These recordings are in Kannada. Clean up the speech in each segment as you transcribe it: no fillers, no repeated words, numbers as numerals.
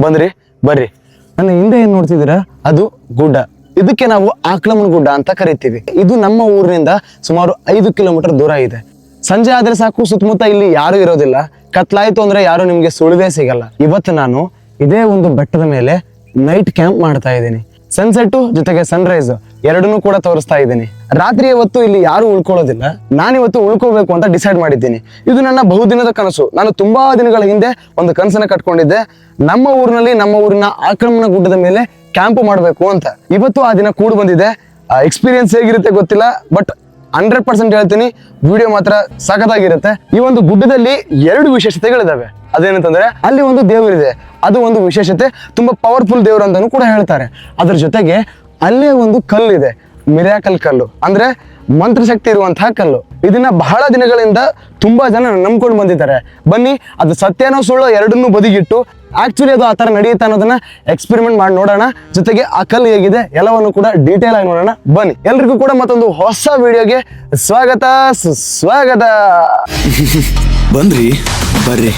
ಬಂದ್ರಿ ಬರ್ರಿ. ನನ್ನ ಹಿಂದೆ ಏನ್ ನೋಡ್ತಿದ್ದೀರಾ ಅದು ಗುಡ್ಡ. ಇದಕ್ಕೆ ನಾವು ಆಕ್ಲಮನ ಗುಡ್ಡ ಅಂತ ಕರಿತೀವಿ. ಇದು ನಮ್ಮ ಊರಿನಿಂದ ಸುಮಾರು 5 ಕಿಲೋಮೀಟರ್ ದೂರ ಇದೆ. ಸಂಜೆ ಆದ್ರೆ ಸಾಕು, ಸುತ್ತಮುತ್ತ ಇಲ್ಲಿ ಯಾರು ಇರೋದಿಲ್ಲ. ಕತ್ಲಾಯ್ತು ಅಂದ್ರೆ ಯಾರು ನಿಮ್ಗೆ ಸುಳಿವೇ ಸಿಗಲ್ಲ. ಇವತ್ತು ನಾನು ಇದೇ ಒಂದು ಬೆಟ್ಟದ ಮೇಲೆ ನೈಟ್ ಕ್ಯಾಂಪ್ ಮಾಡ್ತಾ ಇದ್ದೀನಿ. ಸನ್ಸೆಟ್ ಜೊತೆಗೆ ಸನ್ರೈಸ್ ಎರಡನ್ನೂ ಕೂಡ ತೋರಿಸ್ತಾ ಇದ್ದೀನಿ. ರಾತ್ರಿ ಹೊತ್ತು ಇಲ್ಲಿ ಯಾರು ಉಳ್ಕೊಳ್ಳೋದಿಲ್ಲ. ನಾನಿವತ್ತು ಉಳ್ಕೋಬೇಕು ಅಂತ ಡಿಸೈಡ್ ಮಾಡಿದ್ದೀನಿ. ಇದು ನನ್ನ ಬಹುದಿನದ ಕನಸು. ನಾನು ತುಂಬಾ ದಿನಗಳ ಹಿಂದೆ ಒಂದು ಕನಸನ್ನ ಕಟ್ಕೊಂಡಿದ್ದೆ. ನಮ್ಮ ಊರಿನಲ್ಲಿ, ನಮ್ಮ ಊರಿನ ಆಕ್ರಮಣ ಗುಡ್ಡದ ಮೇಲೆ ಕ್ಯಾಂಪ್ ಮಾಡಬೇಕು ಅಂತ. ಇವತ್ತು ಆ ದಿನ ಕೂಡಿ ಬಂದಿದೆ. ಎಕ್ಸ್ಪೀರಿಯನ್ಸ್ ಹೇಗಿರುತ್ತೆ ಗೊತ್ತಿಲ್ಲ, ಬಟ್ 100% ಹೇಳ್ತೀನಿ, ವಿಡಿಯೋ ಮಾತ್ರ ಸಖತ್ತಾಗಿರುತ್ತೆ. ಈ ಒಂದು ಗುಡ್ಡದಲ್ಲಿ 2 ವಿಶೇಷತೆಗಳಿದಾವೆ. ಅದೇನಂತಂದ್ರೆ ಅಲ್ಲಿ ಒಂದು ದೇವರಿದೆ, ಅದು ಒಂದು ವಿಶೇಷತೆ. ತುಂಬಾ ಪವರ್ಫುಲ್ ದೇವರು ಅಂತಾನು ಕೂಡ ಹೇಳ್ತಾರೆ. ಅದ್ರ ಜೊತೆಗೆ ಅಲ್ಲೇ ಒಂದು ಕಲ್ಲಿದೆ, ಮಿರಾಕಲ್ ಕಲ್ಲು, ಅಂದ್ರೆ ಮಂತ್ರಶಕ್ತಿ ಇರುವಂತಹ ಕಲ್ಲು. ಇದನ್ನ ಬಹಳ ದಿನಗಳಿಂದ ತುಂಬಾ ಜನ ನಂಬ್ಕೊಂಡು ಬಂದಿದ್ದಾರೆ. ಬನ್ನಿ, ಅದು ಸತ್ಯನೋ ಸುಳ್ಳು ಎರಡನ್ನೂ ಬದಿಗಿಟ್ಟು ಆಕ್ಚುಲಿ ಅದು ಆ ತರ ನಡೆಯುತ್ತೆ ಅನ್ನೋದನ್ನ ಎಕ್ಸ್ಪೆರಿಮೆಂಟ್ ಮಾಡಿ ನೋಡೋಣ. ಜೊತೆಗೆ ಆ ಕಲ್ಲು ಹೇಗಿದೆ ಎಲ್ಲವನ್ನು ಕೂಡ ಡೀಟೇಲ್ ಆಗಿ ನೋಡೋಣ. ಬನ್ನಿ, ಎಲ್ರಿಗೂ ಕೂಡ ಮತ್ತೊಂದು ಹೊಸ ವಿಡಿಯೋಗೆ ಸ್ವಾಗತ ಸುಸ್ವಾಗತ. ಬಂದ್ರಿ ಬರ್ರಿ.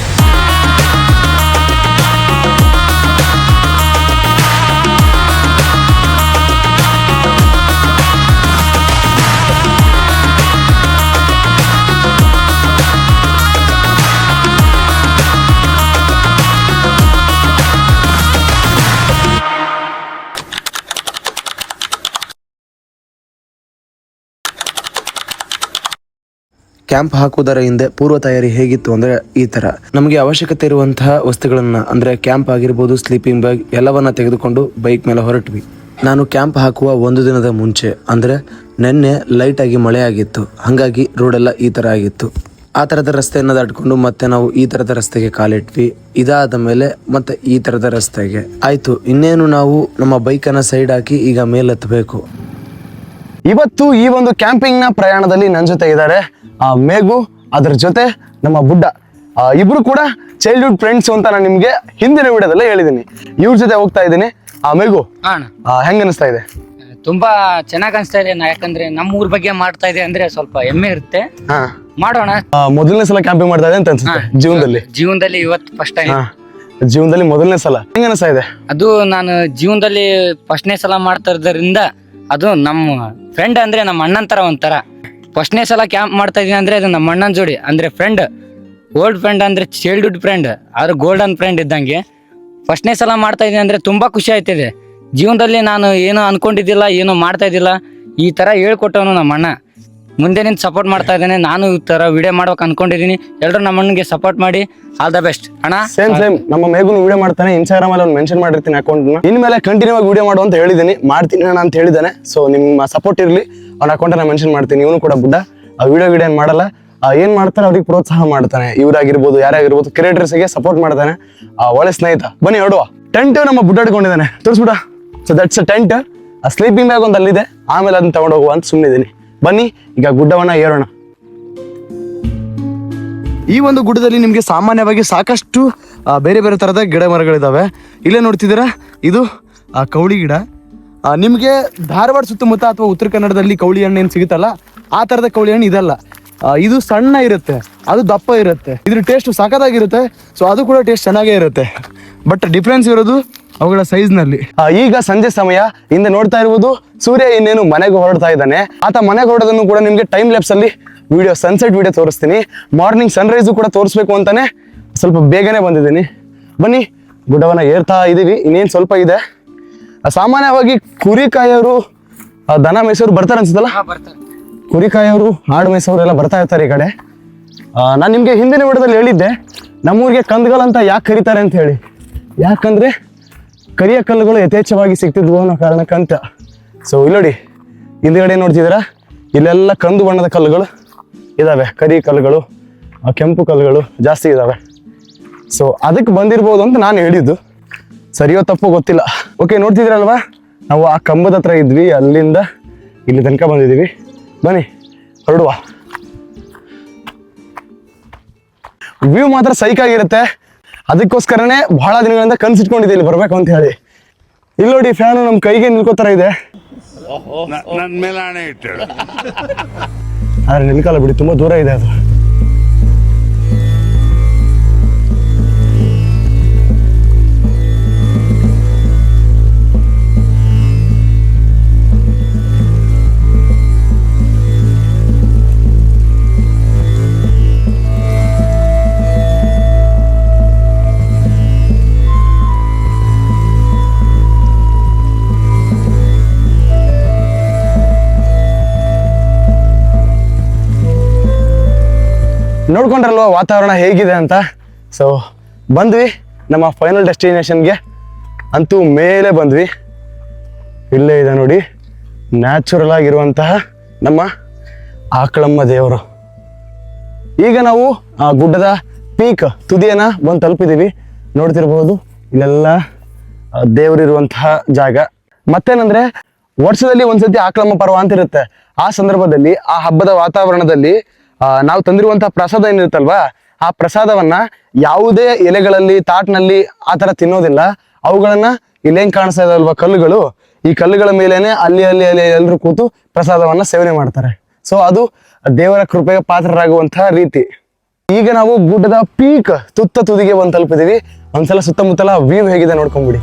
ಕ್ಯಾಂಪ್ ಹಾಕುವುದರ ಹಿಂದೆ ಪೂರ್ವ ತಯಾರಿ ಹೇಗಿತ್ತು ಅಂದ್ರೆ ಈ ತರ. ನಮಗೆ ಅವಶ್ಯಕತೆ ಇರುವಂತಹ ವಸ್ತುಗಳನ್ನ ಅಂದ್ರೆ ಕ್ಯಾಂಪ್ ಆಗಿರ್ಬೋದು, ಸ್ಲೀಪಿಂಗ್ ಬ್ಯಾಗ್ ಎಲ್ಲವನ್ನ ತೆಗೆದುಕೊಂಡು ಬೈಕ್ ಮೇಲೆ ಹೊರಟ್ವಿ. ನಾನು ಕ್ಯಾಂಪ್ ಹಾಕುವ 1 ದಿನದ ಮುಂಚೆ ಅಂದ್ರೆ ನೆನ್ನೆ ಲೈಟ್ ಆಗಿ ಮಳೆ ಆಗಿತ್ತು. ಹಾಗಾಗಿ ರೋಡ್ ಎಲ್ಲ ಈ ತರ ಆಗಿತ್ತು. ಆ ತರದ ರಸ್ತೆಯನ್ನ ದಾಟ್ಕೊಂಡು ಮತ್ತೆ ನಾವು ಈ ತರದ ರಸ್ತೆಗೆ ಕಾಲಿಟ್ವಿ. ಇದಾದ ಮೇಲೆ ಮತ್ತೆ ಈ ತರದ ರಸ್ತೆಗೆ ಆಯ್ತು. ಇನ್ನೇನು ನಾವು ನಮ್ಮ ಬೈಕ್ ಅನ್ನ ಸೈಡ್ ಹಾಕಿ ಈಗ ಮೇಲೆತ್ತಬೇಕು. ಇವತ್ತು ಈ ಒಂದು ಕ್ಯಾಂಪಿಂಗ್ ನ ಪ್ರಯಾಣದಲ್ಲಿ ನನ್ನ ಜೊತೆ ಇದ್ದಾರೆ ಮೇಘು, ಅದ್ರ ಜೊತೆ ನಮ್ಮ ಬುಡ್ಡ. ಇಬ್ರು ಕೂಡ ಚೈಲ್ಡ್ಹುಡ್ ಫ್ರೆಂಡ್ಸ್ ಅಂತ ನಾನು ನಿಮ್ಗೆ ಹಿಂದಿನ ವಿಡಿಯೋದಲ್ಲೇ ಹೇಳಿದ್ದೀನಿ. ಇವ್ರ ಜೊತೆ ಹೋಗ್ತಾ ಇದ್ದೀನಿ. ಮೇಘು, ಹೆಂಗ ಅನಿಸ್ತಾ ಇದೆ? ತುಂಬಾ ಚೆನ್ನಾಗ್ ಅನಿಸ್ತಾ ಇದೆ. ಯಾಕಂದ್ರೆ ನಮ್ಮ ಊರ್ ಬಗ್ಗೆ ಮಾಡ್ತಾ ಇದೆ ಅಂದ್ರೆ ಸ್ವಲ್ಪ ಹೆಮ್ಮೆ ಇರುತ್ತೆ. ಮಾಡೋಣ. ಮೊದಲನೇ ಸಲ ಕ್ಯಾಂಪಿಂಗ್ ಮಾಡ್ತಾ ಇದೆ ಅಂತ ಅನ್ಸುತ್ತೆ ಜೀವನದಲ್ಲಿ ಇವತ್ತು ಫಸ್ಟ್ ಟೈಮ್. ಜೀವನದಲ್ಲಿ ಮೊದಲನೇ ಸಲ. ಹೆಂಗ ಅನಿಸ್ತಾ ಇದೆ? ಅದು ನಾನು ಜೀವನದಲ್ಲಿ ಫಸ್ಟ್ನೇ ಸಲ ಮಾಡ್ತಾ ಇರೋದ್ರಿಂದ ಅದು ನಮ್ಮ ಫ್ರೆಂಡ್ ಅಂದ್ರೆ ನಮ್ಮ ಅಣ್ಣನ್ ತರ ಒಂಥರ. ಫಸ್ಟ್ನೇ ಸಲ ಕ್ಯಾಂಪ್ ಮಾಡ್ತಾ ಇದೀನಿ ಅಂದ್ರೆ ಅದು ನಮ್ಮ ಅಣ್ಣನ ಜೋಡಿ ಅಂದ್ರೆ ಫ್ರೆಂಡ್, ಓಲ್ಡ್ ಫ್ರೆಂಡ್ ಅಂದ್ರೆ ಚೈಲ್ಡ್ಹುಡ್ ಫ್ರೆಂಡ್, ಆದ್ರೆ ಗೋಲ್ಡನ್ ಫ್ರೆಂಡ್ ಇದ್ದಂಗೆ. ಫಸ್ಟ್ನೇ ಸಲ ಮಾಡ್ತಾ ಇದೀನಿ ಅಂದ್ರೆ ತುಂಬಾ ಖುಷಿ ಆಯ್ತಿದೆ. ಜೀವನದಲ್ಲಿ ನಾನು ಏನೋ ಅನ್ಕೊಂಡಿದ್ದಿಲ್ಲ, ಏನೋ ಮಾಡ್ತಾ ಇದ್ದಿಲ್ಲ. ಈ ತರ ಹೇಳ್ಕೊಟ್ಟವನು ನಮ್ಮ ಅಣ್ಣ. ಮುಂದೆ ನಿಂತು ಸಪೋರ್ಟ್ ಮಾಡ್ತಾ ಇದ್ದಾನೆ. ನಾನು ಈ ತರ ವಿಡಿಯೋ ಮಾಡ್ಬೇಕು ಅನ್ಕೊಂಡಿದೀನಿ. ಎಲ್ಲರೂ ನಮ್ಮ ಅಣ್ಣಗೆ ಸಪೋರ್ಟ್ ಮಾಡಿ. ಆಲ್ ದ ಬೆಸ್ಟ್ ಅಣ್ಣ. ಸೇಮ್ ನಮ್ಮ ಮೇಘುನು ವಿಡಿಯೋ ಮಾಡ್ತಾನೆ. ಇನ್ಸ್ಟಾಗ್ರಾಮ್ ಅಲ್ಲಿ ಒಂದು ಮೆನ್ಷನ್ ಮಾಡಿರ್ತೀನಿ ಅಕೌಂಟ್. ಇನ್ಮೇಲೆ ಕಂಟಿನ್ಯೂ ಆಗಿ ವಿಡಿಯೋ ಮಾಡು ಅಂತ ಹೇಳಿದ್ದೀನಿ, ಮಾಡ್ತೀನಿ ಅಣ್ಣ ಅಂತ ಹೇಳಿದ್ದಾನೆ. ಸೊ ನಿಮ್ಮ ಸಪೋರ್ಟ್ ಇರಲಿ. ಅವ್ನ ಅಕೌಂಟ್ ನಾನು ಮೆನ್ಷನ್ ಮಾಡ್ತೀನಿ. ಇವನು ಕೂಡ ಬುಡ್ಡ ವಿಡಿಯೋ ಏನ್ ಮಾಡಲ್ಲ, ಏನ್ ಮಾಡ್ತಾರೆ ಅವ್ರಿಗೆ ಪ್ರೋತ್ಸಾಹ ಮಾಡ್ತಾನೆ. ಇವರಾಗಿರ್ಬೋದು, ಯಾರಾಗಿರ್ಬೋದು, ಕ್ರಿಯೇಟರ್ಸ್ಗೆ ಸಪೋರ್ಟ್ ಮಾಡ್ತಾನೆ. ಒಳ್ಳೆ ಸ್ನೇಹಿತ. ಬನ್ನಿ ಹೊಡುವ. ಟೆಂಟ್ ನಮ್ಮ ಬುಡ್ಡ ಇಟ್ಕೊಂಡಿದ್ದಾನೆ, ತೋರಿಸ್ಬಿಡ. So that's a tent. ಆ ಸ್ಲೀಪಿಂಗ್ ಬ್ಯಾಗ್ ಒಂದು ಅಲ್ಲಿದೆ, ಆಮೇಲೆ ಅದನ್ನ ತಗೊಂಡು ಹೋಗುವ ಅಂತ ಸುಮ್ಮನಿದ್ದೀನಿ. ಬನ್ನಿ ಈಗ ಗುಡ್ಡವನ್ನ ಏರೋಣ. ಈ ಒಂದು ಗುಡ್ಡದಲ್ಲಿ ನಿಮ್ಗೆ ಸಾಮಾನ್ಯವಾಗಿ ಸಾಕಷ್ಟು ಬೇರೆ ಬೇರೆ ತರದ ಗಿಡ ಮರಗಳಿದಾವೆ. ಇಲ್ಲೇ ನೋಡ್ತಿದ್ದೀರಾ, ಇದು ಕೌಳಿ ಗಿಡ. ನಿಮ್ಗೆ ಧಾರವಾಡ ಸುತ್ತಮುತ್ತ ಅಥವಾ ಉತ್ತರ ಕನ್ನಡದಲ್ಲಿ ಕೌಳಿ ಹಣ್ಣು ಏನ್ ಸಿಗುತ್ತಲ್ಲ, ಆ ತರದ ಕೌಳಿ ಹಣ್ಣು ಇದಲ್ಲ. ಇದು ಸಣ್ಣ ಇರುತ್ತೆ, ಅದು ದಪ್ಪ ಇರುತ್ತೆ. ಇದ್ರ ಟೇಸ್ಟ್ ಸಖತ್ತಾಗಿರುತ್ತೆ. ಸೊ ಅದು ಕೂಡ ಟೇಸ್ಟ್ ಚೆನ್ನಾಗೇ ಇರುತ್ತೆ. ಬಟ್ ಡಿಫ್ರೆನ್ಸ್ ಇರೋದು ಅವುಗಳ ಸೈಜ್ ನಲ್ಲಿ. ಈಗ ಸಂಜೆ ಸಮಯ. ಹಿಂದೆ ನೋಡ್ತಾ ಇರುವುದು ಸೂರ್ಯ ಇನ್ನೇನು ಮನೆಗೆ ಹೊರಡ್ತಾ ಇದ್ದಾನೆ. ಆತ ಮನೆಗೆ ಹೊರಡೋದನ್ನು ಕೂಡ ನಿಮ್ಗೆ ಟೈಮ್ ಲ್ಯಾಪ್ಸ್ ಅಲ್ಲಿ ವಿಡಿಯೋ, ಸನ್ಸೆಟ್ ವಿಡಿಯೋ ತೋರಿಸ್ತೀನಿ. ಮಾರ್ನಿಂಗ್ ಸನ್ರೈಸು ಕೂಡ ತೋರಿಸ್ಬೇಕು ಅಂತಾನೆ ಸ್ವಲ್ಪ ಬೇಗನೆ ಬಂದಿದ್ದೀನಿ. ಬನ್ನಿ, ಗುಡ್ಡವನ್ನ ಏರ್ತಾ ಇದೀವಿ. ಇನ್ನೇನು ಸ್ವಲ್ಪ ಇದೆ. ಸಾಮಾನ್ಯವಾಗಿ ಕುರಿಕಾಯೋರು, ದನ ಮೇಸೋರು ಬರ್ತಾರೆ ಅನ್ಸುತ್ತಲ್ಲ. ಕುರಿಕಾಯೋರು, ಆಡು ಮೇಸೋರು ಎಲ್ಲ ಬರ್ತಾ ಇರ್ತಾರೆ ಈ ಕಡೆ. ನಾನು ನಿಮ್ಗೆ ಹಿಂದಿನ ವಿಡಿಯೋದಲ್ಲಿ ಹೇಳಿದ್ದೆ ನಮ್ಮೂರಿಗೆ ಕಂದಗಲ್ ಯಾಕೆ ಕರೀತಾರೆ ಅಂತ ಹೇಳಿ. ಯಾಕಂದ್ರೆ ಕರಿಯ ಕಲ್ಲುಗಳು ಯಥೇಚ್ಛವಾಗಿ ಸಿಗ್ತಿದ್ವು ಅನ್ನೋ ಕಾರಣಕ್ಕಂತ. ಸೊ ಇಲ್ಲಿ ನೋಡಿ, ಹಿಂದ್ಗಡೆ ನೋಡ್ತಿದ್ದೀರಾ, ಇಲ್ಲೆಲ್ಲ ಕಂದು ಬಣ್ಣದ ಕಲ್ಲುಗಳು ಇದಾವೆ. ಕರಿ ಕಲ್ಲುಗಳು, ಕೆಂಪು ಕಲ್ಲುಗಳು ಜಾಸ್ತಿ ಇದಾವೆ. ಸೊ ಅದಕ್ಕೆ ಬಂದಿರ್ಬೋದು ಅಂತ ನಾನು ಹೇಳಿದ್ದು. ಸರಿಯೋ ತಪ್ಪು ಗೊತ್ತಿಲ್ಲ. ಓಕೆ, ನೋಡ್ತಿದ್ದೀರಲ್ವಾ, ನಾವು ಆ ಕಂಬದ ಹತ್ರ ಇದ್ವಿ, ಅಲ್ಲಿಂದ ಇಲ್ಲಿ ತನಕ ಬಂದಿದ್ದೀವಿ. ಬನ್ನಿ ಹೊರಡುವ. ವ್ಯೂ ಮಾತ್ರ ಸೈಕಾಗಿರುತ್ತೆ. ಅದಕ್ಕೋಸ್ಕರನೇ ಬಹಳ ದಿನಗಳಿಂದ ಕನ್ಸಿಟ್ಕೊಂಡಿದ್ದೆ ಇಲ್ಲಿ ಬರ್ಬೇಕು ಅಂತ ಹೇಳಿ. ಇಲ್ಲಿ ನೋಡಿ, ಫ್ಯಾನು ನಮ್ಮ ಕೈಗೆ ನಿಲ್ಕೋತರ ಇದೆ. ನನ್ನ ಮೇಲೆ ಆಣೆ ಇಟ್ಟಳು. ಆದ್ರೆ ನಿಲ್ಕಲ್ಲ ಬಿಡಿ, ತುಂಬಾ ದೂರ ಇದೆ ಅದು. ನೋಡ್ಕೊಂಡ್ರಲ್ವ ವಾತಾವರಣ ಹೇಗಿದೆ ಅಂತ. ಸೊ ಬಂದ್ವಿ ನಮ್ಮ ಫೈನಲ್ ಡೆಸ್ಟಿನೇಷನ್ಗೆ, ಅಂತೂ ಮೇಲೆ ಬಂದ್ವಿ. ಇಲ್ಲೇ ಇದೆ ನೋಡಿ ನ್ಯಾಚುರಲ್ ಆಗಿರುವಂತಹ ನಮ್ಮ ಆಕಳಮ್ಮ ದೇವರು. ಈಗ ನಾವು ಆ ಗುಡ್ಡದ ಪೀಕ್ ತುದಿಯನ್ನ ಬಂದು ತಲುಪಿದೀವಿ. ನೋಡ್ತಿರ್ಬಹುದು ಇಲ್ಲೆಲ್ಲ ದೇವರಿರುವಂತಹ ಜಾಗ. ಮತ್ತೇನಂದ್ರೆ ವರ್ಷದಲ್ಲಿ ಒಂದ್ಸತಿ ಆಕಳಮ್ಮ ಪರ್ವ ಅಂತ ಇರುತ್ತೆ. ಆ ಸಂದರ್ಭದಲ್ಲಿ ಆ ಹಬ್ಬದ ವಾತಾವರಣದಲ್ಲಿ ನಾವು ತಂದಿರುವಂತಹ ಪ್ರಸಾದ ಏನಿರುತ್ತಲ್ವಾ, ಆ ಪ್ರಸಾದವನ್ನ ಯಾವುದೇ ಎಲೆಗಳಲ್ಲಿ ತಾಟ್ನಲ್ಲಿ ಆ ತರ ತಿನ್ನೋದಿಲ್ಲ. ಅವುಗಳನ್ನ ಇಲ್ಲೇನ್ ಕಾಣಿಸ್ತಾ ಇದಾವಲ್ವಾ ಕಲ್ಲುಗಳು, ಈ ಕಲ್ಲುಗಳ ಮೇಲೇನೆ ಅಲ್ಲಿ ಎಲ್ಲರೂ ಕೂತು ಪ್ರಸಾದವನ್ನ ಸೇವನೆ ಮಾಡ್ತಾರೆ. ಸೊ ಅದು ದೇವರ ಕೃಪೆಗೆ ಪಾತ್ರರಾಗುವಂತಹ ರೀತಿ. ಈಗ ನಾವು ಗುಡ್ಡದ ಪೀಕ್ ತುದಿಗೆ ಬಂದು ತಲುಪಿದೀವಿ. ಒಂದ್ಸಲ ಸುತ್ತಮುತ್ತಲ ವ್ಯೂ ಹೇಗಿದೆ ನೋಡ್ಕೊಂಡ್ಬಿಡಿ.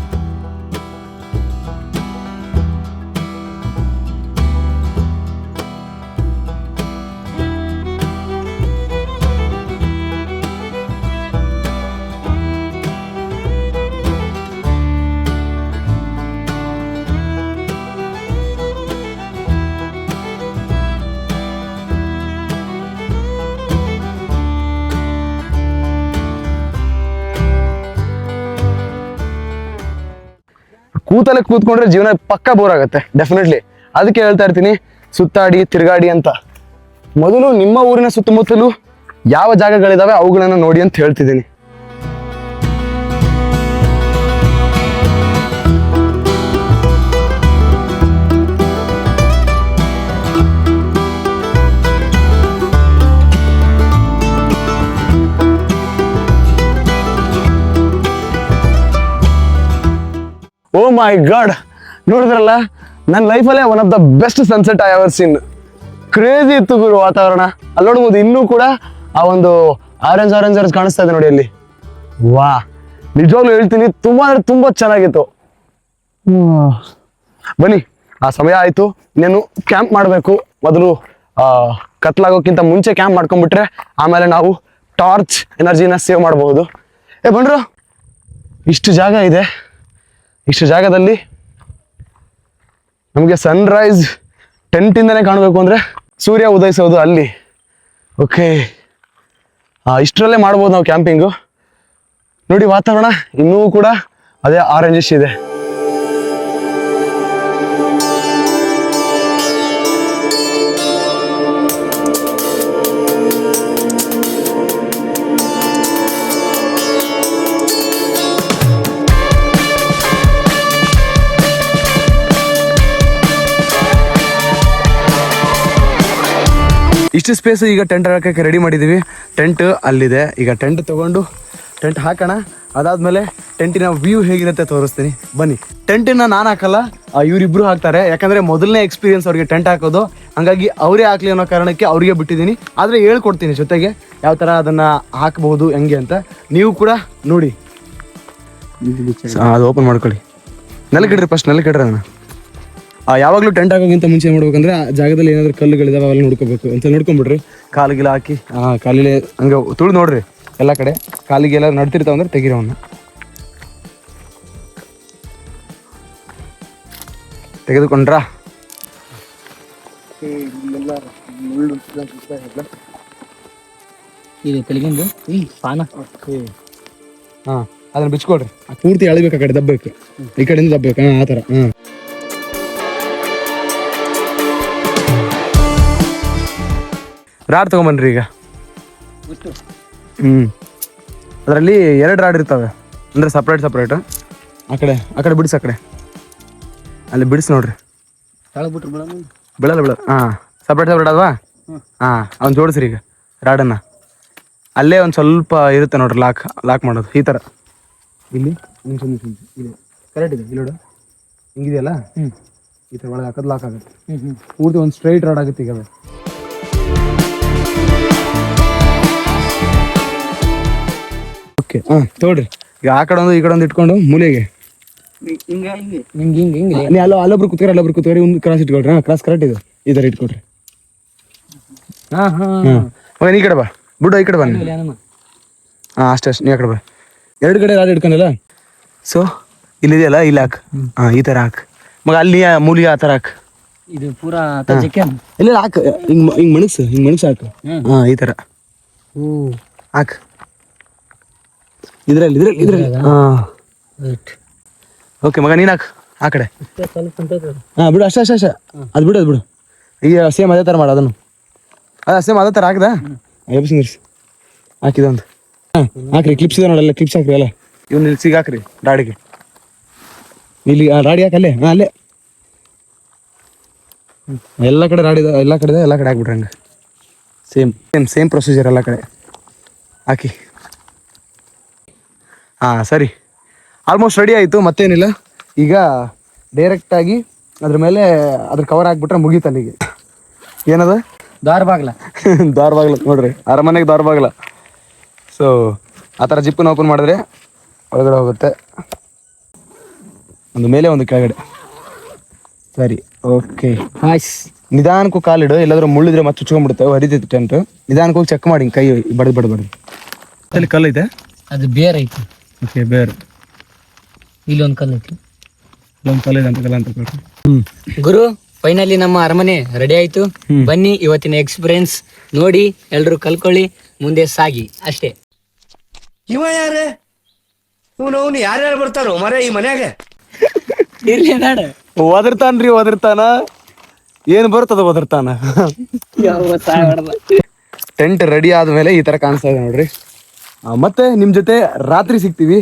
ಕೂತ್ಕೊಂಡ್ರೆ ಜೀವನ ಪಕ್ಕ ಬೋರ್ ಆಗುತ್ತೆ ಡೆಫಿನೆಟ್ಲಿ. ಅದಕ್ಕೆ ಹೇಳ್ತಾ ಇರ್ತೀನಿ ಸುತ್ತಾಡಿ ತಿರುಗಾಡಿ ಅಂತ. ಮೊದಲು ನಿಮ್ಮ ಊರಿನ ಸುತ್ತಮುತ್ತಲು ಯಾವ ಜಾಗಗಳಿದಾವೆ ಅವುಗಳನ್ನ ನೋಡಿ ಅಂತ ಹೇಳ್ತಿದ್ದೀನಿ. ಓ ಮೈ ಗಾಡ್, ನೋಡಿದ್ರಲ್ಲ ನನ್ನ ಲೈಫಲ್ಲೇ one of the best sunset I ever seen. Crazy ಇತ್ತು ಗುರು ವಾತಾವರಣ. ಅಲ್ಲಿ ನೋಡ್ಬೋದು ಇನ್ನೂ ಕೂಡ ಆ ಒಂದು ಆರೆಂಜ್ ಕಾಣಿಸ್ತಾ ಇದೆ ನೋಡಿ ಅಲ್ಲಿ. ವಾ, ನಿಜವಾಗ್ಲೂ ಹೇಳ್ತೀನಿ ತುಂಬಾ ಅಂದ್ರೆ ತುಂಬಾ ಚೆನ್ನಾಗಿತ್ತು. ಬನ್ನಿ, ಆ ಸಮಯ ಆಯ್ತು, ಇನ್ನೇನು ಕ್ಯಾಂಪ್ ಮಾಡಬೇಕು. ಮೊದಲು ಕತ್ಲಾಗೋಕ್ಕಿಂತ ಮುಂಚೆ ಕ್ಯಾಂಪ್ ಮಾಡ್ಕೊಂಡ್ಬಿಟ್ರೆ ಆಮೇಲೆ ನಾವು ಟಾರ್ಚ್ ಎನರ್ಜಿನ ಸೇವ್ ಮಾಡಬಹುದು. ಬನ್ರು, ಇಷ್ಟು ಜಾಗ ಇದೆ. ಇಷ್ಟು ಜಾಗದಲ್ಲಿ ನಮಗೆ ಸನ್ರೈಸ್ ಟೆಂಟಿಂದನೇ ಕಾಣಬೇಕು ಅಂದರೆ ಸೂರ್ಯ ಉದಯಿಸೋದು ಅಲ್ಲಿ. ಓಕೆ, ಇಷ್ಟರಲ್ಲೇ ಮಾಡ್ಬೋದು ನಾವು ಕ್ಯಾಂಪಿಂಗು. ನೋಡಿ ವಾತಾವರಣ ಇನ್ನೂ ಕೂಡ ಅದೇ ಆರೆಂಜಿಶ್ ಇದೆ. ಇಷ್ಟು ಸ್ಪೇಸ್ ಈಗ ಟೆಂಟ್ ಹಾಕಕ್ಕೆ ರೆಡಿ ಮಾಡಿದ್ದೀವಿ. ಟೆಂಟ್ ಅಲ್ಲಿದೆ. ಈಗ ಟೆಂಟ್ ತಗೊಂಡು ಟೆಂಟ್ ಹಾಕೋಣ. ಅದಾದ್ಮೇಲೆ ಟೆಂಟಿನ ವ್ಯೂ ಹೇಗಿರುತ್ತೆ ತೋರಿಸ್ತೀನಿ ಬನ್ನಿ. ಟೆಂಟನ್ನ ನಾನು ಹಾಕಲ್ಲ, ಇವರಿಬ್ರು ಹಾಕ್ತಾರೆ. ಯಾಕಂದ್ರೆ ಮೊದಲನೇ ಎಕ್ಸ್ಪೀರಿಯನ್ಸ್ ಅವ್ರಿಗೆ ಟೆಂಟ್ ಹಾಕೋದು, ಹಂಗಾಗಿ ಅವರೇ ಹಾಕ್ಲಿ ಅನ್ನೋ ಕಾರಣಕ್ಕೆ ಅವ್ರಿಗೆ ಬಿಟ್ಟಿದ್ದೀನಿ. ಆದರೆ ಹೇಳ್ಕೊಡ್ತೀನಿ ಜೊತೆಗೆ ಯಾವ ಥರ ಅದನ್ನ ಹಾಕಬಹುದು ಹೆಂಗೆ ಅಂತ. ನೀವು ಕೂಡ ನೋಡಿ. ಅದು ಓಪನ್ ಮಾಡ್ಕೊಳ್ಳಿ. ನೆಲಕ್ಕಿಡ್ರಿ, ಫಸ್ಟ್ ನೆಲಕ್ಕಿಡ್ರಿ ಅದನ್ನ. ಯಾವಾಗಲೂ ಟೆಂಟ್ ಹಾಕೋಕ್ಕಿಂತ ಮುಂಚೆ ಏನು ಮಾಡ್ಬೇಕಂದ್ರೆ ಆ ಜಾಗದಲ್ಲಿ ಏನಾದರೂ ಕಲ್ಲುಗಳಿದಾವೆ ಅವೆಲ್ಲ ನೋಡ್ಕೋಬೇಕು. ಒಂದ್ಸಲ ನೋಡ್ಕೊಂಬಿಡ್ರಿ. ಕಾಲಿಗೆಲ್ಲ ಹಾಕಿ ಕಾಲಿಗೆ ಹಂಗೆ ತುಳಿದು ನೋಡ್ರಿ ಎಲ್ಲ ಕಡೆ. ಕಾಲಿಗೆಲ್ಲ ನಡ್ತಿರ್ತಾವ ಅಂದ್ರೆ ತೆಗಿರೋವನ್ನ ತೆಗೆದುಕೊಂಡ್ರಾ. ಅದನ್ನ ಬಿಚ್ಕೊಡ್ರಿ. ಪೂರ್ತಿ ಎಳಿಬೇಕು, ಆ ಕಡೆ ದಬ್ಬಬೇಕು, ಈ ಕಡೆಯಿಂದ ದಬ್ಬಬೇಕು. ಆ ಥರ. ರಾಡ್ ತಗೊಂಬನ್ರಿ ಈಗ. ಅದರಲ್ಲಿ 2 ರಾಡ್ ಇರ್ತವೆ, ಅಂದ್ರೆ ಸಪ್ರೇಟ್ ಆ ಕಡೆ ಬಿಡಿಸಿ. ಆ ಕಡೆ ಅಲ್ಲಿ ಬಿಡಿಸಿ ನೋಡ್ರಿ. ಬಿಡಲ್ಲ. ಸಪ್ರೇಟ್ ಅಲ್ವಾ? ಅವ್ನು ಜೋಡಿಸ್ರಿ ಈಗ ರಾಡನ್ನ. ಅಲ್ಲೇ ಒಂದು ಸ್ವಲ್ಪ ಇರುತ್ತೆ ನೋಡ್ರಿ ಲಾಕ್ ಮಾಡೋದು ಈ ಥರ. ಇಲ್ಲಿ ಕರೆಕ್ಟ್ ಇದೆ. ಇಲ್ಲಿ ನೋಡು ಹಿಂಗಿದೆಯಲ್ಲ, ಈ ಥರ ಒಳಗೆ ಹಾಕೋದು ಲಾಕ್ ಆಗುತ್ತೆ. ಪೂರ್ತಿ ಒಂದು ಸ್ಟ್ರೈಟ್ ರಾಡ್ ಆಗುತ್ತೆ ಈಗ. ಓಕೆ, ತಗೊಳ್ರಿ. ಈಗ ಆ ಕಡೆ ಒಂದು ಈ ಕಡೆ ಒಂದು ಇಟ್ಕೊಂಡು ಮೂಲೆಗೆ ಅಲ್ಲೊಬ್ರು ಕೂತ್ಕೊರಿ. ಒಂದು ಕ್ರಾಸ್ ಇಟ್ಕೊಳ್ರಿ. ಕ್ರಾಸ್ ಕರೆಕ್ಟ್ ಇದೆ. ಈ ಥರ ಇಟ್ಕೊಳ್ರಿ. ಈ ಕಡೆ ಬಾ ಬಿಡು, ಈ ಕಡೆ ಬನ್ನಿ. ಅಷ್ಟೇ, ನೀ ಆ ಕಡೆ ಬಾ. 2 ಕಡೆ ರಾಡ್ ಇಟ್ಕೊಂಡಲ್ಲ. ಸೊ ಇಲ್ಲಿದೆಯಲ್ಲ, ಇಲ್ಲಿ ಹಾಕ್. ಈ ಥರ ಹಾಕ್ ಮಗ. ಅಲ್ಲಿ ಮೂಲಿಗೆ ಆ ಥರ ಹಾಕ್. ಇದು ಪೂರಾ ಇಲ್ಲ ಹಾಕ್. ಹಿಂಗ್ ಮಣಗ್ಸು ಹಾಕು. ಈ ಥರ ಹಾಕ್ ಇದ್ರಲ್ಲಿ ಹಾಂ ಓಕೆ ಮಗ ನೀನು ಹಾಕ್ ಆ ಕಡೆ ಹಾಂ ಬಿಡು ಅಷ್ಟೇ ಅದು ಬಿಡು ಈಗ ಸೇಮ್ ಅದೇ ಥರ ಮಾಡು ಅದನ್ನು ಸೇಮ್ ಅದೇ ಥರ ಹಾಕ್ದ ಎಬ್ಸಿಂಗಿರ್ಸಿ ಹಾಕಿದಂತ ಹಾಂ ಹಾಕ್ರಿ ಕ್ಲಿಪ್ಸ್ ಇದೆ ನೋಡಲ್ಲ ಕ್ಲಿಪ್ಸ್ ಹಾಕ್ರಿ ಅಲ್ಲ ಇವ್ನು ನಿಲ್ಸಿಗೆ ಹಾಕ್ರಿ ಗಾಡಿಗೆ ಇಲ್ಲಿ ರಾಡಿ ಹಾಕಲ್ಲೇ ಅಲ್ಲೇ ಎಲ್ಲ ಕಡೆ ರಾಡಿ ಎಲ್ಲ ಕಡೆ ಹಾಕ್ಬಿಟ್ರೆ ಹಂಗೆ ಸೇಮ್ ಪ್ರೊಸೀಜರ್ ಎಲ್ಲ ಕಡೆ ಹಾಕಿ ಸರಿ ಆಲ್ಮೋಸ್ಟ್ ರೆಡಿ ಆಯಿತು ಮತ್ತೇನಿಲ್ಲ ಈಗ ಡೈರೆಕ್ಟಾಗಿ ಅದ್ರ ಮೇಲೆ ಅದ್ರ ಕವರ್ ಹಾಕ್ಬಿಟ್ರೆ ಮುಗೀತು ಅಲ್ಲಿಗೆ ಏನದ ದ್ವಾರ ಬಾಗ್ಲ ನೋಡ್ರಿ ಅರಮನೆಗೆ ದ್ವಾರ ಬಾಗ್ಲ ಸೊ ಆ ಥರ ಜಿಪ್ಪನ್ನು ಓಪನ್ ಮಾಡಿದ್ರೆ ಒಳಗಡೆ ಹೋಗುತ್ತೆ ಒಂದು ಮೇಲೆ ಒಂದು ಕೆಳಗಡೆ ಸರಿ ಓಕೆ ನಿಧಾನಕ್ಕೂ ಕಾಲಿಡು ಎಲ್ಲಾದ್ರೂ ಮುಳ್ಳಿದ್ರೆ ಮತ್ತೆ ಚುಚ್ಕೊಂಡ್ಬಿಡುತ್ತೆ ಹರಿತೈತೆ ಟೆಂಟ್ ನಿಧಾನಕ್ಕೆ ಹೋಗಿ ಚೆಕ್ ಮಾಡಿ ಕೈ ಬಡ್ದು ಅಲ್ಲಿ ಕಲ್ಲೈತೆ ಅದು ಬೇರ್ ಐತಿ ಓಕೆ ಬೇರೆ ಇಲ್ಲೊಂದು ಕಲ್ಲು ಐತಿ ಇಲ್ಲೊಂದು ಕಲ್ಲಿದೆ ಅಂತ ಕಲ್ಲ ಅಂತ ಗುರು ಫೈನಲಿ ನಮ್ಮ ಅರಮನೆ ರೆಡಿ ಆಯ್ತು. ಬನ್ನಿ ಇವತ್ತಿನ ಎಕ್ಸ್ಪೀರಿಯನ್ಸ್ ನೋಡಿ ಎಲ್ರು ಕಲ್ಕೊಳ್ಳಿ, ಮುಂದೆ ಸಾಗಿ ಅಷ್ಟೇ. ಇವ ಯಾರೇ ಇವನು ಯಾರ್ಯಾರು ಬರ್ತಾರೋ ಮರ ಈ ಮನ್ಯಾಗ ಇರ್ಲಿ ನಾಡ ಒದರ್ತಾನ ಏನ್ ಬರ್ತದ ಒದರ್ತಾನ. ಟೆಂಟ್ ರೆಡಿ ಆದ್ಮೇಲೆ ಈ ತರ ಕಾಣಿಸ್ತಾ ಇದೆ ನೋಡ್ರಿ. ಮತ್ತೆ ನಿಮ್ ಜೊತೆ ರಾತ್ರಿ ಸಿಗ್ತೀವಿ.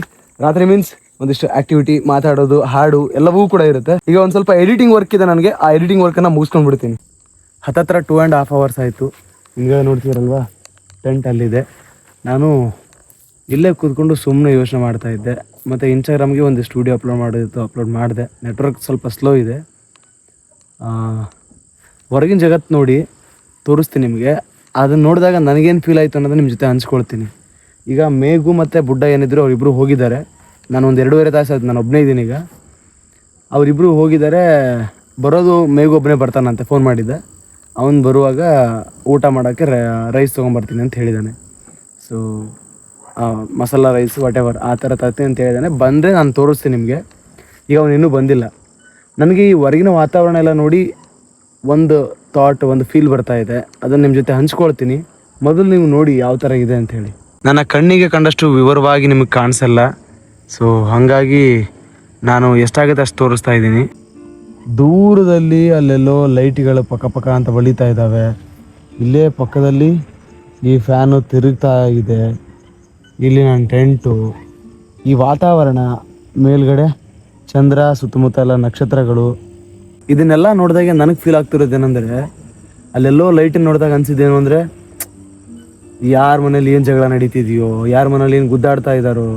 ರಾತ್ರಿ ಮೀನ್ಸ್ ಒಂದಿಷ್ಟು ಆಕ್ಟಿವಿಟಿ, ಮಾತಾಡೋದು, ಹಾಡು ಎಲ್ಲವೂ ಕೂಡ ಇರುತ್ತೆ. ಈಗ ಒಂದ್ ಸ್ವಲ್ಪ ಎಡಿಟಿಂಗ್ ವರ್ಕ್ ಇದೆ ನನಗೆ. ಆ ಎಡಿಟಿಂಗ್ ವರ್ಕನ್ನು ಮುಗಿಸ್ಕೊಂಡು ಬಿಡ್ತೀನಿ. ಹತ್ತತ್ರ 2.5 hours ಆಯಿತು. ಹಿಂಗೆ ನೋಡ್ತೀರಲ್ವಾ, ಟೆಂಟ್ ಅಲ್ಲಿದೆ. ನಾನು ಇಲ್ಲೇ ಕೂತ್ಕೊಂಡು ಸುಮ್ಮನೆ ಯೋಚನೆ ಮಾಡ್ತಾ ಇದ್ದೆ. ಮತ್ತು ಇನ್ಸ್ಟಾಗ್ರಾಮ್ಗೆ ಒಂದಿಷ್ಟು ವಿಡಿಯೋ ಅಪ್ಲೋಡ್ ಮಾಡಿದೆ. ನೆಟ್ವರ್ಕ್ ಸ್ವಲ್ಪ ಸ್ಲೋ ಇದೆ. ಹೊರಗಿನ ಜಗತ್ತು ನೋಡಿ ತೋರಿಸ್ತೀನಿ ನಿಮಗೆ. ಅದನ್ನು ನೋಡಿದಾಗ ನನಗೇನು ಫೀಲ್ ಆಯಿತು ಅನ್ನೋದು ನಿಮ್ಮ ಜೊತೆ ಹಂಚ್ಕೊಳ್ತೀನಿ. ಈಗ ಮೇಘು ಮತ್ತು ಬುಡ್ಡ ಏನಿದ್ರು ಅವರಿಬ್ಬರು ಹೋಗಿದ್ದಾರೆ. ನಾನು ಒಂದು 2.5 ತಾಸು ಆಯ್ತು, ನಾನು ಒಬ್ಬನೇ ಇದ್ದೀನಿ ಈಗ. ಅವರಿಬ್ಬರು ಹೋಗಿದ್ದಾರೆ. ಬರೋದು ಮೇಘು ಒಬ್ಬನೇ ಬರ್ತಾನಂತೆ, ಫೋನ್ ಮಾಡಿದ್ದೆ. ಅವನು ಬರುವಾಗ ಊಟ ಮಾಡೋಕ್ಕೆ ರೈಸ್ ತೊಗೊಂಬರ್ತೀನಿ ಅಂತ ಹೇಳಿದ್ದಾನೆ. ಸೊ ಮಸಾಲ ರೈಸ್ ವಾಟೆವರ್ ಆ ಥರ ತರ್ತೀನಿ ಅಂತ ಹೇಳಿದ್ದಾನೆ. ಬಂದರೆ ನಾನು ತೋರಿಸ್ತೀನಿ ನಿಮಗೆ. ಈಗ ಅವನು ಇನ್ನೂ ಬಂದಿಲ್ಲ. ನನಗೆ ಈ ಹೊರಗಿನ ವಾತಾವರಣ ಎಲ್ಲ ನೋಡಿ ಒಂದು ಥಾಟ್, ಒಂದು ಫೀಲ್ ಬರ್ತಾ ಇದೆ. ಅದನ್ನು ನಿಮ್ಮ ಜೊತೆ ಹಂಚ್ಕೊಳ್ತೀನಿ. ಮೊದಲು ನೀವು ನೋಡಿ ಯಾವ ಥರ ಇದೆ ಅಂಥೇಳಿ. ನನ್ನ ಕಣ್ಣಿಗೆ ಕಂಡಷ್ಟು ವಿವರವಾಗಿ ನಿಮಗೆ ಕಾಣಿಸಲ್ಲ. ಸೊ ಹಾಗಾಗಿ ನಾನು ಎಷ್ಟಾಗುತ್ತೆ ಅಷ್ಟು ತೋರಿಸ್ತಾ ಇದ್ದೀನಿ. ದೂರದಲ್ಲಿ ಅಲ್ಲೆಲ್ಲೋ ಲೈಟ್ಗಳು ಪಕ್ಕ ಅಂತ ಬಳಿತಾ ಇದ್ದಾವೆ. ಇಲ್ಲೇ ಪಕ್ಕದಲ್ಲಿ ಈ ಫ್ಯಾನು ತಿರುಗ್ತಾ ಇದೆ. ಇಲ್ಲಿ ನನ್ನ ಟೆಂಟು, ಈ ವಾತಾವರಣ, ಮೇಲ್ಗಡೆ ಚಂದ್ರ, ಸುತ್ತಮುತ್ತ ಎಲ್ಲ ನಕ್ಷತ್ರಗಳು, ಇದನ್ನೆಲ್ಲ ನೋಡಿದಾಗ ನನಗೆ ಫೀಲ್ ಆಗ್ತಿರೋದೇನೆಂದರೆ, ಅಲ್ಲೆಲ್ಲೋ ಲೈಟನ್ನು ನೋಡಿದಾಗ ಅನಿಸಿದ್ದೇನು ಅಂದರೆ, ಯಾರ ಮನೇಲಿ ಏನು ಜಗಳ ನಡೀತಿದೆಯೋ, ಯಾರ ಮನೇಲಿ ಏನು ಗುದ್ದಾಡ್ತಾ ಇದ್ದಾರೋ,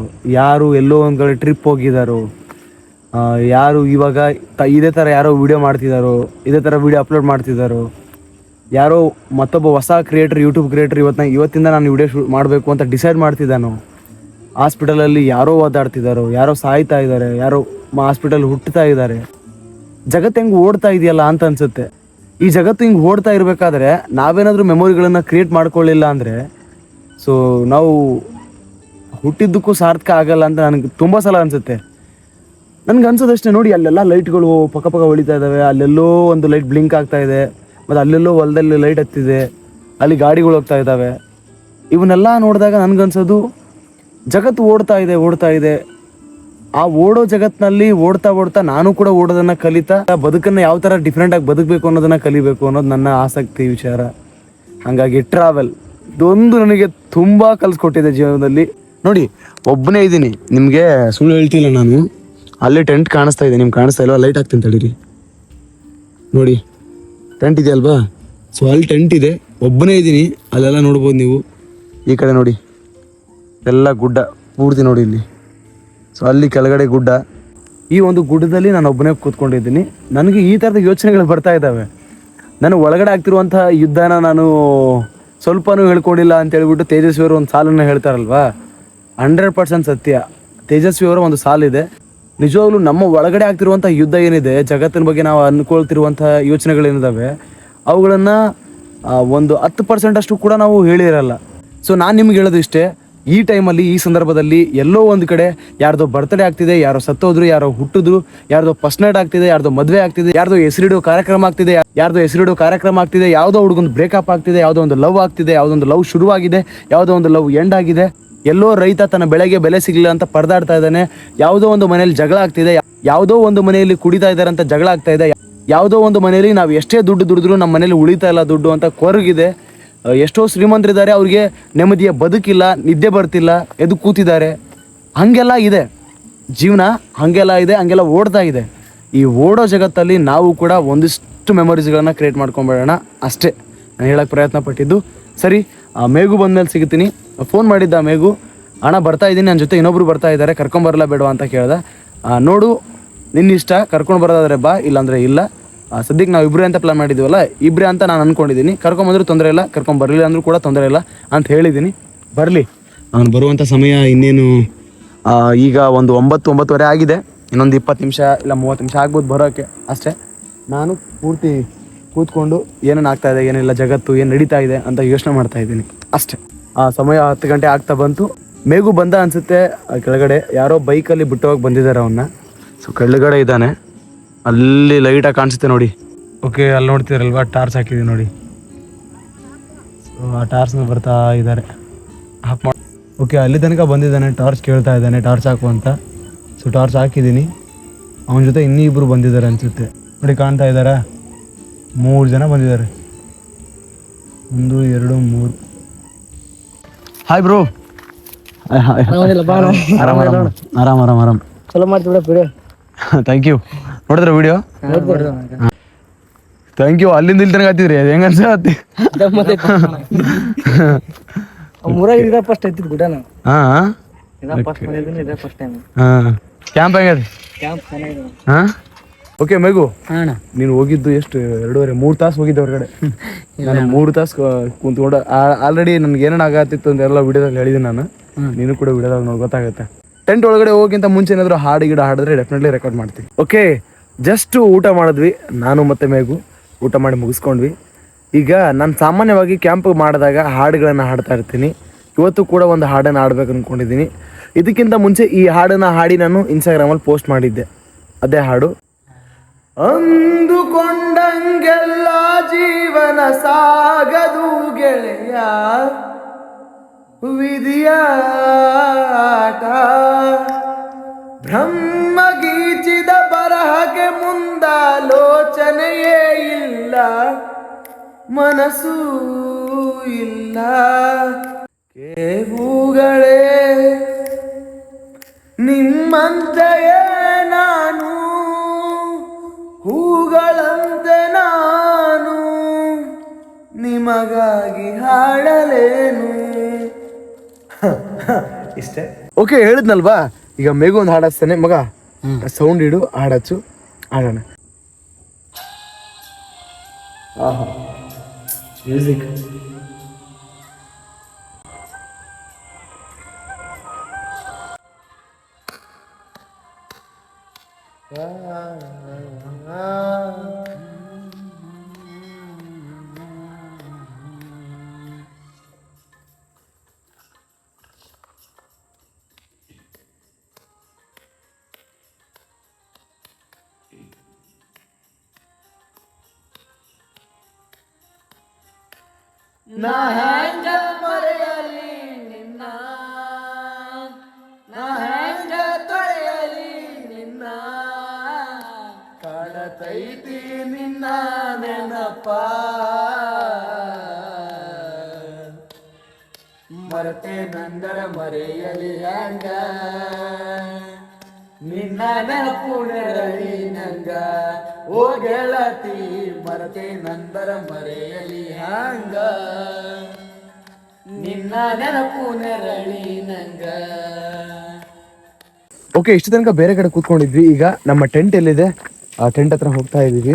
ಯಾರು ಎಲ್ಲೋ ಒಂದು ಕಡೆ ಟ್ರಿಪ್ ಹೋಗಿದ್ದಾರೋ, ಯಾರು ಇವಾಗ ಇದೇ ಥರ ಯಾರೋ ವೀಡಿಯೋ ಮಾಡ್ತಿದ್ದಾರೋ, ಇದೇ ಥರ ವೀಡಿಯೋ ಅಪ್ಲೋಡ್ ಮಾಡ್ತಿದ್ದಾರೋ, ಯಾರೋ ಮತ್ತೊಬ್ಬ ಹೊಸ ಕ್ರಿಯೇಟರ್, ಯೂಟ್ಯೂಬ್ ಕ್ರಿಯೇಟರ್ ಇವತ್ತಿಂದ ನಾನು ವೀಡಿಯೋ ಶೂಟ್ ಮಾಡಬೇಕು ಅಂತ ಡಿಸೈಡ್ ಮಾಡ್ತಿದ್ದಾನೋ, ಹಾಸ್ಪಿಟಲಲ್ಲಿ ಯಾರೋ ಓದಾಡ್ತಿದ್ದಾರೋ, ಯಾರೋ ಸಾಯ್ತಾ ಇದ್ದಾರೆ, ಯಾರೋ ಹಾಸ್ಪಿಟಲ್ ಹುಟ್ಟುತ್ತಾ ಇದ್ದಾರೆ. ಜಗತ್ತು ಹೆಂಗೆ ಓಡ್ತಾ ಇದೆಯಲ್ಲ ಅಂತ ಅನಿಸುತ್ತೆ. ಈ ಜಗತ್ತು ಹಿಂಗೆ ಓಡ್ತಾ ಇರಬೇಕಾದ್ರೆ ನಾವೇನಾದರೂ ಮೆಮೊರಿಗಳನ್ನು ಕ್ರಿಯೇಟ್ ಮಾಡ್ಕೊಳ್ಳಿಲ್ಲ ಅಂದರೆ, ಸೊ ನಾವು ಹುಟ್ಟಿದ್ದಕ್ಕೂ ಸಾರ್ಥಕ ಆಗಲ್ಲ ಅಂತ ನನಗೆ ತುಂಬ ಸಲ ಅನಿಸುತ್ತೆ. ನನಗೆ ಅನ್ಸೋದಷ್ಟೇ. ನೋಡಿ, ಅಲ್ಲೆಲ್ಲ ಲೈಟ್ಗಳು ಪಕ್ಕ ಹೊಳಿತಾ ಇದ್ದಾವೆ. ಅಲ್ಲೆಲ್ಲೋ ಒಂದು ಲೈಟ್ ಬ್ಲಿಂಕ್ ಆಗ್ತಾ ಇದೆ. ಮತ್ತು ಅಲ್ಲೆಲ್ಲೋ ಹೊಲದಲ್ಲಿ ಲೈಟ್ ಹತ್ತಿದೆ. ಅಲ್ಲಿ ಗಾಡಿಗಳು ಹೋಗ್ತಾ ಇದ್ದಾವೆ. ಇವನ್ನೆಲ್ಲ ನೋಡಿದಾಗ ನನಗನ್ಸೋದು ಜಗತ್ತು ಓಡ್ತಾ ಇದೆ. ಆ ಓಡೋ ಜಗತ್ತಿನಲ್ಲಿ ಓಡ್ತಾ ನಾನು ಕೂಡ ಓಡೋದನ್ನು ಕಲಿತಾ ಬದುಕನ್ನು ಯಾವ ಥರ ಡಿಫ್ರೆಂಟಾಗಿ ಬದುಕಬೇಕು ಅನ್ನೋದನ್ನು ಕಲಿಬೇಕು ಅನ್ನೋದು ನನ್ನ ಆಸಕ್ತಿ ವಿಚಾರ. ಹಾಗಾಗಿ ಟ್ರಾವೆಲ್ ಇದೊಂದು ನನಗೆ ತುಂಬ ಕಲಿಸ್ಕೊಟ್ಟಿದೆ ಜೀವನದಲ್ಲಿ. ನೋಡಿ, ಒಬ್ಬನೇ ಇದ್ದೀನಿ, ನಿಮಗೆ ಸುಳ್ಳು ಹೇಳ್ತಿಲ್ಲ ನಾನು. ಅಲ್ಲಿ ಟೆಂಟ್ ಕಾಣಿಸ್ತಾ ಇದೆ, ನಿಮ್ಗೆ ಕಾಣಿಸ್ತಾ ಇಲ್ವಾ? ಲೈಟ್ ಹಾಕ್ತೀನಿ ತಡೀರಿ. ನೋಡಿ, ಟೆಂಟ್ ಇದೆ ಅಲ್ವಾ? ಸೊ ಅಲ್ಲಿ ಟೆಂಟ್ ಇದೆ, ಒಬ್ಬನೇ ಇದ್ದೀನಿ. ಅಲ್ಲೆಲ್ಲ ನೋಡ್ಬೋದು ನೀವು. ಈ ಕಡೆ ನೋಡಿ, ಎಲ್ಲ ಗುಡ್ಡ ಪೂರ್ತಿ ನೋಡಿ ಇಲ್ಲಿ. ಸೊ ಅಲ್ಲಿ ಕೆಳಗಡೆ ಗುಡ್ಡ. ಈ ಒಂದು ಗುಡ್ಡದಲ್ಲಿ ನಾನು ಒಬ್ಬನೇ ಕೂತ್ಕೊಂಡಿದ್ದೀನಿ. ನನಗೆ ಈ ಥರದ ಯೋಚನೆಗಳು ಬರ್ತಾ ಇದ್ದಾವೆ. ನಾನು ಒಳಗಡೆ ಆಗ್ತಿರುವಂಥ ಯುದ್ಧನ ನಾನು ಸ್ವಲ್ಪನೂ ಹೇಳ್ಕೊಂಡಿಲ್ಲ ಅಂತ ಹೇಳ್ಬಿಟ್ಟು ತೇಜಸ್ವಿಯವರು ಒಂದು ಸಾಲನ್ನು ಹೇಳ್ತಾರಲ್ವಾ, 100% ಸತ್ಯ. ತೇಜಸ್ವಿಯವರ ಒಂದು ಸಾಲಿದೆ. ನಿಜವಾಗ್ಲೂ ನಮ್ಮ ಒಳಗಡೆ ಆಗ್ತಿರುವಂಥ ಯುದ್ಧ ಏನಿದೆ, ಜಗತ್ತಿನ ಬಗ್ಗೆ ನಾವು ಅಂದ್ಕೊಳ್ತಿರುವಂಥ ಯೋಚನೆಗಳೇನಿದ್ದಾವೆ, ಅವುಗಳನ್ನು ಒಂದು 10% ಅಷ್ಟು ಕೂಡ ನಾವು ಹೇಳಿರಲ್ಲ. ಸೊ ನಾನು ನಿಮ್ಗೆ ಹೇಳೋದು ಇಷ್ಟೇ, ಈ ಟೈಮಲ್ಲಿ ಈ ಸಂದರ್ಭದಲ್ಲಿ ಎಲ್ಲೋ ಒಂದು ಕಡೆ ಯಾರ್ದೋ ಬರ್ತ್ಡೇ ಆಗ್ತಿದೆ, ಯಾರೋ ಸತ್ತೋದ್ರು, ಯಾರೋ ಹುಟ್ಟಿದ್ರು, ಯಾರ್ದೋ ಫಸ್ಟ್ ನೈಟ್ ಆಗ್ತಿದೆ, ಯಾರ್ದೋ ಮದುವೆ ಆಗ್ತಿದೆ, ಯಾರ್ದೋ ಹೆಸರಿಡೋ ಕಾರ್ಯಕ್ರಮ ಆಗ್ತಿದೆ, ಯಾವುದೋ ಹುಡುಗಂದು ಬ್ರೇಕಪ್ ಆಗ್ತಿದೆ, ಯಾವುದೋ ಒಂದು ಲವ್ ಆಗ್ತಿದೆ, ಯಾವುದೋ ಒಂದು ಲವ್ ಶುರುವಾಗಿದೆ, ಯಾವುದೋ ಒಂದು ಲವ್ ಎಂಡ್ ಆಗಿದೆ. ಎಲ್ಲೋ ರೈತ ತನ್ನ ಬೆಳೆಗೆ ಬೆಲೆ ಸಿಗಲಿಲ್ಲ ಅಂತ ಪರದಾಡ್ತಾ ಇದ್ದಾನೆ. ಯಾವುದೋ ಒಂದು ಮನೆಯಲ್ಲಿ ಜಗಳ ಆಗ್ತಿದೆ, ಯಾವುದೋ ಒಂದು ಮನೆಯಲ್ಲಿ ಕುಡಿತಾ ಇದ್ದಾರೆ ಅಂತ ಜಗಳ ಆಗ್ತಾ ಇದೆ, ಯಾವುದೋ ಒಂದು ಮನೆಯಲ್ಲಿ ನಾವು ಎಷ್ಟೇ ದುಡ್ಡು ದುಡಿದ್ರು ನಮ್ಮ ಮನೇಲಿ ಉಳಿತಾ ಇಲ್ಲ ದುಡ್ಡು ಅಂತ ಕೊರಗಿದೆ. ಎಷ್ಟೋ ಶ್ರೀಮಂತರಿದ್ದಾರೆ, ಅವ್ರಿಗೆ ನೆಮ್ಮದಿಯ ಬದುಕಿಲ್ಲ, ನಿದ್ದೆ ಬರ್ತಿಲ್ಲ, ಎದ್ದು ಕೂತಿದ್ದಾರೆ. ಹಾಗೆಲ್ಲ ಇದೆ ಜೀವನ, ಹಾಗೆಲ್ಲ ಇದೆ, ಹಂಗೆಲ್ಲ ಓಡ್ತಾ ಇದೆ. ಈ ಓಡೋ ಜಗತ್ತಲ್ಲಿ ನಾವು ಕೂಡ ಒಂದಿಷ್ಟು ಮೆಮೊರೀಸ್ಗಳನ್ನ ಕ್ರಿಯೇಟ್ ಮಾಡ್ಕೊಂಬೇಡೋಣ ಅಷ್ಟೇ ನಾನು ಹೇಳೋಕ್ಕೆ ಪ್ರಯತ್ನ ಪಟ್ಟಿದ್ದು. ಸರಿ, ಮೇಘು ಬಂದಮೇಲೆ ಸಿಗ್ತೀನಿ. ಫೋನ್ ಮಾಡಿದ್ದ ಮೇಘು, ಅಣ್ಣ ಬರ್ತಾ ಇದ್ದೀನಿ, ನನ್ನ ಜೊತೆ ಇನ್ನೊಬ್ರು ಬರ್ತಾ ಇದ್ದಾರೆ, ಕರ್ಕೊಂಬರಲ್ಲ ಬೇಡವಾ ಅಂತ ಕೇಳ್ದೆ. ನೋಡು ನಿನ್ನ ಇಷ್ಟ, ಕರ್ಕೊಂಡು ಬರೋದಾದ್ರೆ ಬಾ, ಇಲ್ಲಾಂದರೆ ಇಲ್ಲ. ಸದ್ಯಕ್ಕೆ ನಾವು ಇಬ್ಬರೇ ಅಂತ ಪ್ಲಾನ್ ಮಾಡಿದ್ದೀವಲ್ಲ, ಇಬ್ಬರೇ ಅಂತ ನಾನು ಅಂದ್ಕೊಂಡಿದ್ದೀನಿ. ಕರ್ಕೊಂಬಂದ್ರೂ ತೊಂದರೆ ಇಲ್ಲ, ಕರ್ಕೊಂಬರಲಿಲ್ಲ ಅಂದರೂ ಕೂಡ ತೊಂದರೆ ಇಲ್ಲ ಅಂತ ಹೇಳಿದ್ದೀನಿ. ಬರಲಿ, ನಾನು ಬರುವಂಥ ಸಮಯ ಇನ್ನೇನು ಈಗ ಒಂದು 9-9:30 ಆಗಿದೆ. ಇನ್ನೊಂದು 20 ನಿಮಿಷ ಇಲ್ಲ 30 ನಿಮಿಷ ಆಗ್ಬೋದು ಬರೋಕ್ಕೆ ಅಷ್ಟೇ. ನಾನು ಪೂರ್ತಿ ಕೂತ್ಕೊಂಡು ಏನೇನು ಆಗ್ತಾ ಇದೆ, ಏನಿಲ್ಲ ಜಗತ್ತು ಏನು ನಡೀತಾ ಇದೆ ಅಂತ ಯೋಚನೆ ಮಾಡ್ತಾ ಇದ್ದೀನಿ ಅಷ್ಟೇ. ಸಮಯ 10 ಗಂಟೆ ಆಗ್ತಾ ಬಂತು. ಮೇಘು ಬಂದ ಅನಿಸುತ್ತೆ. ಕೆಳಗಡೆ ಯಾರೋ ಬೈಕಲ್ಲಿ ಬಿಟ್ಟು ಹೋಗಿ ಬಂದಿದ್ದಾರೆ ಅವನ್ನ. ಸೊ ಕೆಳಗಡೆ ಇದ್ದಾನೆ, ಅಲ್ಲಿ ಲೈಟಾಗಿ ಕಾಣಿಸುತ್ತೆ ನೋಡಿ. ಓಕೆ, ಅಲ್ಲಿ ನೋಡ್ತಿದ್ರಲ್ವಾ, ಟಾರ್ಚ್ ಹಾಕಿದ್ದೀವಿ ನೋಡಿ. ಸೊ ಆ ಟಾರ್ಚ್ನ ಬರ್ತಾ ಇದ್ದಾರೆ. ಓಕೆ, ಅಲ್ಲಿ ತನಕ ಬಂದಿದ್ದಾನೆ, ಟಾರ್ಚ್ ಕೇಳ್ತಾ ಇದ್ದಾನೆ, ಟಾರ್ಚ್ ಹಾಕು ಅಂತ. ಸೊ ಟಾರ್ಚ್ ಹಾಕಿದ್ದೀನಿ. ಅವನ ಜೊತೆ ಇನ್ನಿಬ್ಬರು ಬಂದಿದ್ದಾರೆ ಅನಿಸುತ್ತೆ ನೋಡಿ, ಕಾಣ್ತಾ ಇದ್ದಾರಾ? 3 ಜನ ಬಂದಿದ್ದಾರೆ. 1 2 3. Hi bro. ಆರಾಮ್ ಚಲೋ ಮಾಡ್ತೀವಿ ಬಿಡು. Thank you. ನೋಡಿದ್ರೆ ವಿಡಿಯೋ? Thank you. ಅಲ್ಲಿಂದ ಇಲ್ಲಿ ತನಕ ಹತ್ತಿದ್ರಿ, ಅದು ಹೆಂಗ ಅನ್ಸತ್ತಿ? ಫಸ್ಟ್ ಐತಿದ್ ಬಿಡ ನಾವು. ಹಾಂ, ಕ್ಯಾಂಪ್ ಹೆಂಗದೆ? ಹಾಂ, ಓಕೆ. ಮೇಘು, ನೀನು ಹೋಗಿದ್ದು ಎಷ್ಟು? 2.5-3 ತಾಸು ಹೋಗಿದ್ದೆ ಹೊರಗಡೆ. ನಾನು 3 ತಾಸು ಕುಂತ್ಕೊಂಡು ಆಲ್ರೆಡಿ ನನ್ಗೆ ಏನೇನು ಆಗತ್ತಿತ್ತು ಅಂತ ಎಲ್ಲ ವಿಡಿಯೋದಲ್ಲಿ ಹೇಳಿದ್ದೀನಿ ನಾನು. ನೀನು ಕೂಡ ವಿಡಿಯೋದಲ್ಲಿ ನೋಡಿ ಗೊತ್ತಾಗುತ್ತೆ. ಟೆಂಟ್ ಒಳಗಡೆ ಹೋಗಿಂತ ಮುಂಚೆ ಏನಾದರೂ ಹಾಡು ಹಾಡಿದ್ರೆ ಡೆಫಿನೆಟ್ಲಿ ರೆಕಾರ್ಡ್ ಮಾಡ್ತೀವಿ. ಓಕೆ, ಜಸ್ಟ್ ಊಟ ಮಾಡಿದ್ವಿ, ನಾನು ಮತ್ತು ಮೇಘು ಊಟ ಮಾಡಿ ಮುಗಿಸ್ಕೊಂಡ್ವಿ. ಈಗ ನಾನು ಸಾಮಾನ್ಯವಾಗಿ ಕ್ಯಾಂಪ್ ಮಾಡಿದಾಗ ಹಾಡುಗಳನ್ನು ಹಾಡ್ತಾ ಇರ್ತೀನಿ. ಇವತ್ತು ಕೂಡ ಒಂದು ಹಾಡನ್ನು ಹಾಡ್ಬೇಕು ಅಂದ್ಕೊಂಡಿದ್ದೀನಿ. ಇದಕ್ಕಿಂತ ಮುಂಚೆ ಈ ಹಾಡನ್ನು ಹಾಡಿ ನಾನು ಇನ್ಸ್ಟಾಗ್ರಾಮಲ್ಲಿ ಪೋಸ್ಟ್ ಮಾಡಿದ್ದೆ. ಅದೇ ಹಾಡು. ಅಂದುಕೊಂಡಂಗೆಲ್ಲ ಜೀವನ ಸಾಗದು ಗೆಳೆಯ, ವಿಧಿಯಾಟ ಬ್ರಹ್ಮ ಗೀಚಿದ ಬರಹಕ್ಕೆ ಮುಂದಾಲೋಚನೆಯೇ ಇಲ್ಲ, ಮನಸ್ಸೂ ಇಲ್ಲ, ಕೇವುಗಳೇ ನಿಮ್ಮಂತೆಯೇ ನಾನು, ಹೂಗಳಂತೆ ನಾನು ನಿಮಗಾಗಿ ಹಾಡಲೇನು. ಇಷ್ಟೇ. ಓಕೆ, ಹೇಳಿದ್ನಲ್ವಾ. ಈಗ ಮೇಘು ಒಂದು ಹಾಡಾಡ್ತಾನೆ. ಮಗ ಸೌಂಡ್ ಇಡು, ಹಾಡಚ್ಚು, ಹಾಡೋಣ. ಆಹಾ, ಮ್ಯೂಸಿಕ್. ನಾ ಹೆಂಗ ಮರೆಯಲಿ ನಿನ್ನ, ನಾ ಹೆಂಗ ತೊಳೆಯಲಿ ನಿನ್ನ, ಕಾಡತೈತಿ ನಿನ್ನ ನೆನಪ, ಮರತೆ ನಂದರ ಮರೆಯಲಿ ಹಂಗ, ನಿನ್ನ ನೆನಪು ನೆರಳಿ ನಂಗ, ಓ ಗೆಳತಿ ಮರತೆ ನಂದರ ಮರೆಯಲಿ ಹಂಗ, ನಿನ್ನ ನೆನಪು ನೆರಳಿ ನಂಗ. ಓಕೆ, ಇಷ್ಟು ತನಕ ಬೇರೆ ಕಡೆ ಕೂತ್ಕೊಂಡಿದ್ವಿ. ಈಗ ನಮ್ಮ ಟೆಂಟ್ ಎಲ್ಲಿದೆ ಆ ಟೆಂಟ್ ಹತ್ರ ಹೋಗ್ತಾ ಇದ್ದೀವಿ.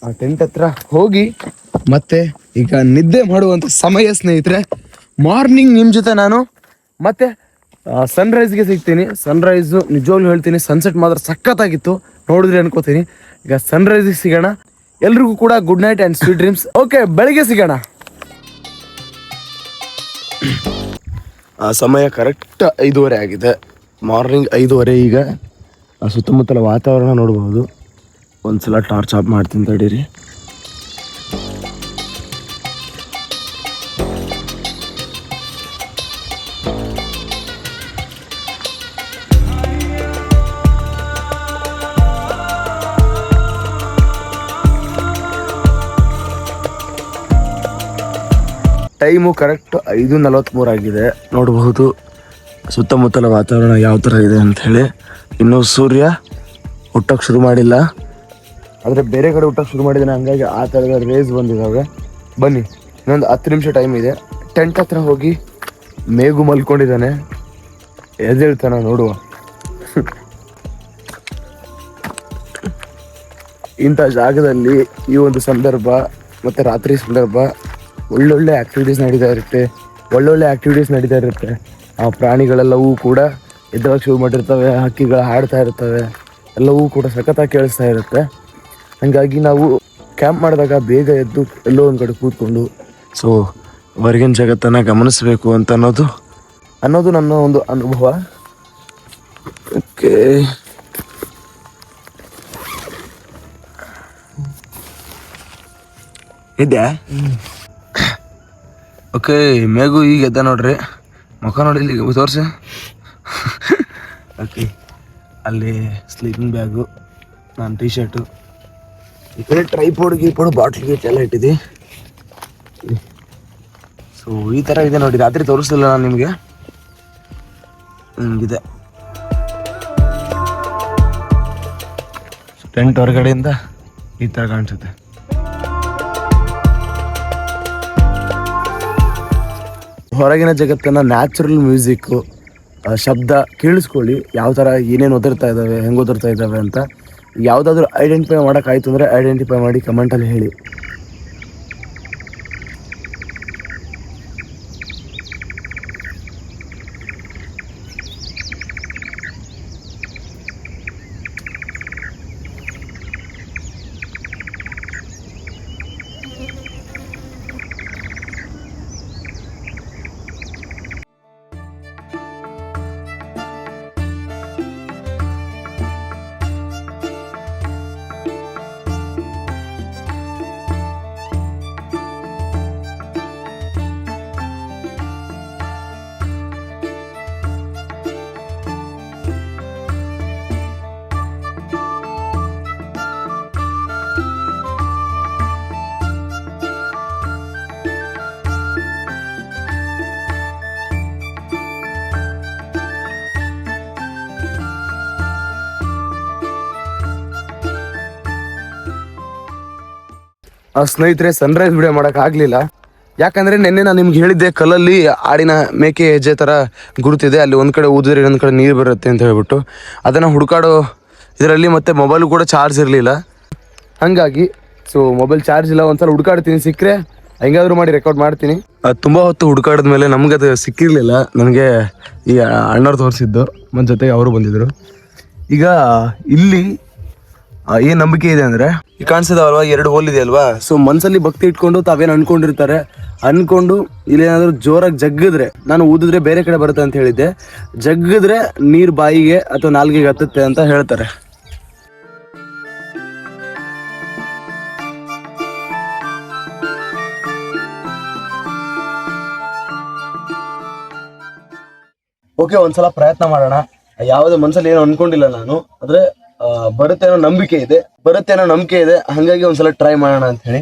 ಆ ಟೆಂಟ್ ಹತ್ರ ಹೋಗಿ ಮತ್ತೆ ಈಗ ನಿದ್ದೆ ಮಾಡುವಂಥ ಸಮಯ ಸ್ನೇಹಿತರೆ. ಮಾರ್ನಿಂಗ್ ನಿಮ್ಮ ಜೊತೆ ನಾನು ಮತ್ತೆ ಸನ್ರೈಸ್ಗೆ ಸಿಗ್ತೀನಿ. ಸನ್ರೈಸು ನಿಜವಾಗ್ಲೂ ಹೇಳ್ತೀನಿ, ಸನ್ಸೆಟ್ ಮಾತ್ರ ಸಖತ್ತಾಗಿತ್ತು, ನೋಡಿದ್ರಿ ಅನ್ಕೋತೀನಿ. ಈಗ ಸನ್ರೈಸ್ಗೆ ಸಿಗೋಣ. ಎಲ್ರಿಗೂ ಕೂಡ good night and sweet dreams. Okay, ಬೆಳಿಗ್ಗೆ ಸಿಗೋಣ. ಸಮಯ ಕರೆಕ್ಟ್ 5:30 ಆಗಿದೆ. ಮಾರ್ನಿಂಗ್ 5:30 ಈಗ. ಸುತ್ತಮುತ್ತಲ ವಾತಾವರಣ ನೋಡ್ಬೋದು. ಒಂದ್ಸಲ ಟಾರ್ಚ್ ಆಫ್ ಮಾಡ್ತೀನಿ ತಡೀರಿ. ಟೈಮು ಕರೆಕ್ಟ್ 5:43 ಆಗಿದೆ. ನೋಡಬಹುದು ಸುತ್ತಮುತ್ತಲ ವಾತಾವರಣ ಯಾವ ಥರ ಇದೆ ಅಂಥೇಳಿ. ಇನ್ನೂ ಸೂರ್ಯ ಹುಟ್ಟೋಕೆ ಶುರು ಮಾಡಿಲ್ಲ, ಆದರೆ ಬೇರೆ ಕಡೆ ಹುಟ್ಟೋಕೆ ಶುರು ಮಾಡಿದ್ದಾನೆ. ಹಂಗಾಗಿ ಆ ಥರದ ರೇಸ್ ಬಂದಿದ್ದಾವೆ. ಬನ್ನಿ, ಇನ್ನೊಂದು 10 ನಿಮಿಷ ಟೈಮ್ ಇದೆ. ಟೆಂಟ್ ಹತ್ರ ಹೋಗಿ ಮೇಘು ಮಲ್ಕೊಂಡಿದ್ದಾನೆ, ಎದ್ದೇಳ್ತಾನ ನೋಡುವ. ಇಂಥ ಜಾಗದಲ್ಲಿ ಈ ಒಂದು ಸಂದರ್ಭ ಮತ್ತು ರಾತ್ರಿ ಸಂದರ್ಭ ಒಳ್ಳೊಳ್ಳೆ ಆ್ಯಕ್ಟಿವಿಟೀಸ್ ನಡೀತಾ ಇರುತ್ತೆ. ಆ ಪ್ರಾಣಿಗಳೆಲ್ಲವೂ ಕೂಡ ಎದ್ದವಾಗ ಶುರು ಮಾಡಿರ್ತವೆ, ಹಕ್ಕಿಗಳು ಹಾಡ್ತಾ ಇರ್ತವೆ, ಎಲ್ಲವೂ ಕೂಡ ಸಖತ್ತಾಗಿ ಕೇಳಿಸ್ತಾ ಇರುತ್ತೆ. ಹಾಗಾಗಿ ನಾವು ಕ್ಯಾಂಪ್ ಮಾಡಿದಾಗ ಬೇಗ ಎದ್ದು ಎಲ್ಲೋ ಒಂದು ಕಡೆ ಕೂತ್ಕೊಂಡು ಸೊ ಹೊರಗಿನ ಜಗತ್ತನ್ನು ಗಮನಿಸಬೇಕು ಅಂತ ಅನ್ನೋದು ನನ್ನ ಒಂದು ಅನುಭವ. ಓಕೆ, ಇದ್ದೆ. ಓಕೆ, ಮೇಘು ಈಗ ಎದ್ದ ನೋಡ್ರಿ. ಮುಖ ನೋಡಿ ಇಲ್ಲಿ ತೋರಿಸಿ. ಓಕೆ, ಅಲ್ಲಿ ಸ್ಲೀಪಿಂಗ್ ಬ್ಯಾಗು, ನಾನು ಟೀ ಶರ್ಟು, ಈ ಕಡೆ ಟ್ರೈಪೋಡ್ ಗೀಪೋಡು ಬಾಟ್ಲ್ ಗೀಟ್ ಎಲ್ಲ ಇಟ್ಟಿದ್ದೆ. ಸೊ ಈ ಥರ ಇದೆ ನೋಡಿ. ರಾತ್ರಿ ತೋರಿಸ್ಲಿಲ್ಲ ನಾನು ನಿಮಗೆ. ಹಿಂಗಿದೆ ಟೆಂಟ್ ಹೊರಗಡೆಯಿಂದ ಈ ಥರ ಕಾಣಿಸುತ್ತೆ. ಹೊರಗಿನ ಜಗತ್ತನ್ನು ನ್ಯಾಚುರಲ್ ಮ್ಯೂಸಿಕ್ಕು, ಶಬ್ದ ಕೇಳಿಸ್ಕೊಳ್ಳಿ. ಯಾವ ಥರ ಏನೇನು ಒದರ್ತಾ ಇದ್ದಾವೆ, ಹೆಂಗೆ ಒದರ್ತಾ ಇದ್ದಾವೆ ಅಂತ. ಯಾವುದಾದ್ರೂ ಐಡೆಂಟಿಫೈ ಮಾಡೋಕ್ಕಾಯ್ತು ಅಂದರೆ ಐಡೆಂಟಿಫೈ ಮಾಡಿ ಕಮೆಂಟಲ್ಲಿ ಹೇಳಿ. ಸ್ನೇಹಿತರೆ, ಸನ್ರೈಸ್ ವಿಡಿಯೋ ಮಾಡೋಕ್ಕಾಗಲಿಲ್ಲ. ಯಾಕಂದರೆ ನಿನ್ನೆ ನಾನು ನಿಮ್ಗೆ ಹೇಳಿದ್ದೆ, ಕಲ್ಲಲ್ಲಿ ಆಡಿನ ಮೇಕೆ ಹೆಜ್ಜೆ ಥರ ಗುರುತಿದೆ, ಅಲ್ಲಿ ಒಂದು ಕಡೆ ಊದಿದ್ರೆ ಇನ್ನೊಂದು ಕಡೆ ನೀರು ಬರುತ್ತೆ ಅಂತ ಹೇಳ್ಬಿಟ್ಟು ಅದನ್ನು ಹುಡುಕಾಡೋ ಇದರಲ್ಲಿ ಮತ್ತೆ ಮೊಬೈಲು ಕೂಡ ಚಾರ್ಜ್ ಇರಲಿಲ್ಲ. ಹಾಗಾಗಿ ಸೊ ಮೊಬೈಲ್ ಚಾರ್ಜ್ ಇಲ್ಲ, ಒಂದ್ಸಲ ಹುಡುಕಾಡ್ತೀನಿ, ಸಿಕ್ಕರೆ ಹೆಂಗಾದರೂ ಮಾಡಿ ರೆಕಾರ್ಡ್ ಮಾಡ್ತೀನಿ. ತುಂಬ ಹೊತ್ತು ಹುಡುಕಾಡಿದ ಮೇಲೆ ನಮ್ಗೆ ಅದು ಸಿಕ್ಕಿರಲಿಲ್ಲ. ನನಗೆ ಈ ಅಣ್ಣವ್ರು ತೋರಿಸಿದ್ದು, ಮತ್ತು ಜೊತೆಗೆ ಅವರು ಬಂದಿದ್ದರು. ಈಗ ಇಲ್ಲಿ ಏನು ನಂಬಿಕೆ ಇದೆ ಅಂದರೆ, ಈ ಕಾಣಿಸಿದಾವಲ್ವಾ 2 ಹೋಲ್ ಇದೆ ಅಲ್ವಾ, ಸೊ ಮನಸ್ಸಲ್ಲಿ ಭಕ್ತಿ ಇಟ್ಕೊಂಡು ತಾವೇನು ಅನ್ಕೊಂಡು ಇಲ್ಲೇನಾದರೂ ಜೋರಾಗಿ ಜಗ್ಗಿದ್ರೆ, ನಾನು ಊದಿದ್ರೆ ಬೇರೆ ಕಡೆ ಬರುತ್ತೆ ಅಂತ ಹೇಳಿದ್ದೆ, ಜಗ್ಗಿದ್ರೆ ನೀರು ಬಾಯಿಗೆ ಅಥವಾ ನಾಲ್ಗೆಗೆ ಹತ್ತುತ್ತೆ ಅಂತ ಹೇಳ್ತಾರೆ. ಓಕೆ, ಒಂದ್ಸಲ ಪ್ರಯತ್ನ ಮಾಡೋಣ. ಯಾವುದೇ ಮನಸ್ಸಲ್ಲಿ ಏನು ಅನ್ಕೊಂಡಿಲ್ಲ ನಾನು, ಆದರೆ ಬರುತ್ತೆ ಅನ್ನೋ ನಂಬಿಕೆ ಇದೆ. ಹಾಗಾಗಿ ಒಂದ್ಸಲ ಟ್ರೈ ಮಾಡೋಣ ಅಂತ ಹೇಳಿ.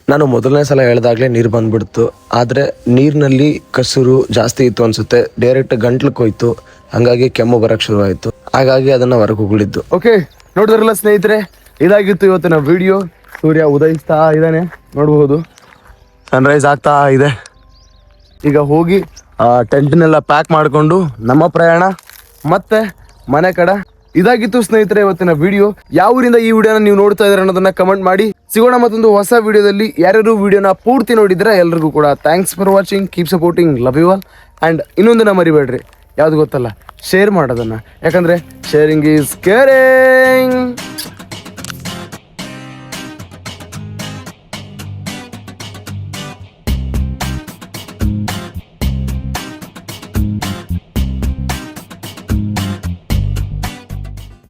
ನಾನು ಮೊದಲನೇ ಸಲ ಹೇಳ್ದಾಗ್ಲೇ ನೀರು ಬಂದ್ಬಿಡ್ತು. ಆದರೆ ನೀರಿನಲ್ಲಿ ಕಸರು ಜಾಸ್ತಿ ಇತ್ತು ಅನ್ಸುತ್ತೆ, ಡೈರೆಕ್ಟ್ ಗಂಟ್ಲಕ್ಕೆ ಹೋಯ್ತು. ಹಾಗಾಗಿ ಕೆಮ್ಮು ಬರಕ್ಕೆ ಶುರು ಆಯಿತು. ಹಾಗಾಗಿ ಅದನ್ನು ಹೊರಗೆ ಉಗುಳಿದ್ದು. ಓಕೆ, ನೋಡಿದ್ರಲ್ಲ ಸ್ನೇಹಿತರೆ, ಇದಾಗಿತ್ತು ಇವತ್ತಿನ ವಿಡಿಯೋ. ಸೂರ್ಯ ಉದಯಿಸ್ತಾ ಇದ್ದಾನೆ, ನೋಡಬಹುದು. ಸನ್ರೈಸ್ ಆಗ್ತಾ ಇದೆ. ಈಗ ಹೋಗಿ ಟೆಂಟ್ನೆಲ್ಲ ಪ್ಯಾಕ್ ಮಾಡಿಕೊಂಡು ನಮ್ಮ ಪ್ರಯಾಣ ಮತ್ತೆ ಮನೆ ಕಡೆ. ಇದಾಗಿತ್ತು ಸ್ನೇಹಿತರೆ ಇವತ್ತಿನ ವಿಡಿಯೋ. ಯಾವ ಊರಿಂದ ಈ ವಿಡಿಯೋನ ನೀವು ನೋಡ್ತಾ ಇದ್ದೀರಾ ಅನ್ನೋದನ್ನ ಕಮೆಂಟ್ ಮಾಡಿ. ಸಿಗೋಣ ಮತ್ತೊಂದು ಹೊಸ ವಿಡಿಯೋದಲ್ಲಿ. ಯಾರ್ಯಾರು ವಿಡಿಯೋನ ಪೂರ್ತಿ ನೋಡಿದ್ರೆ ಎಲ್ರಿಗೂ ಕೂಡ thanks for watching. Keep supporting. Love you all. And ಇನ್ನೊಂದನ್ನ ಮರಿಬೇಡ್ರಿ, ಯಾವ್ದು ಗೊತ್ತಲ್ಲ, ಶೇರ್ ಮಾಡೋದನ್ನ. ಯಾಕಂದ್ರೆ ಶೇರಿಂಗ್ ಈಸ್ ಕೇರಿಂಗ್.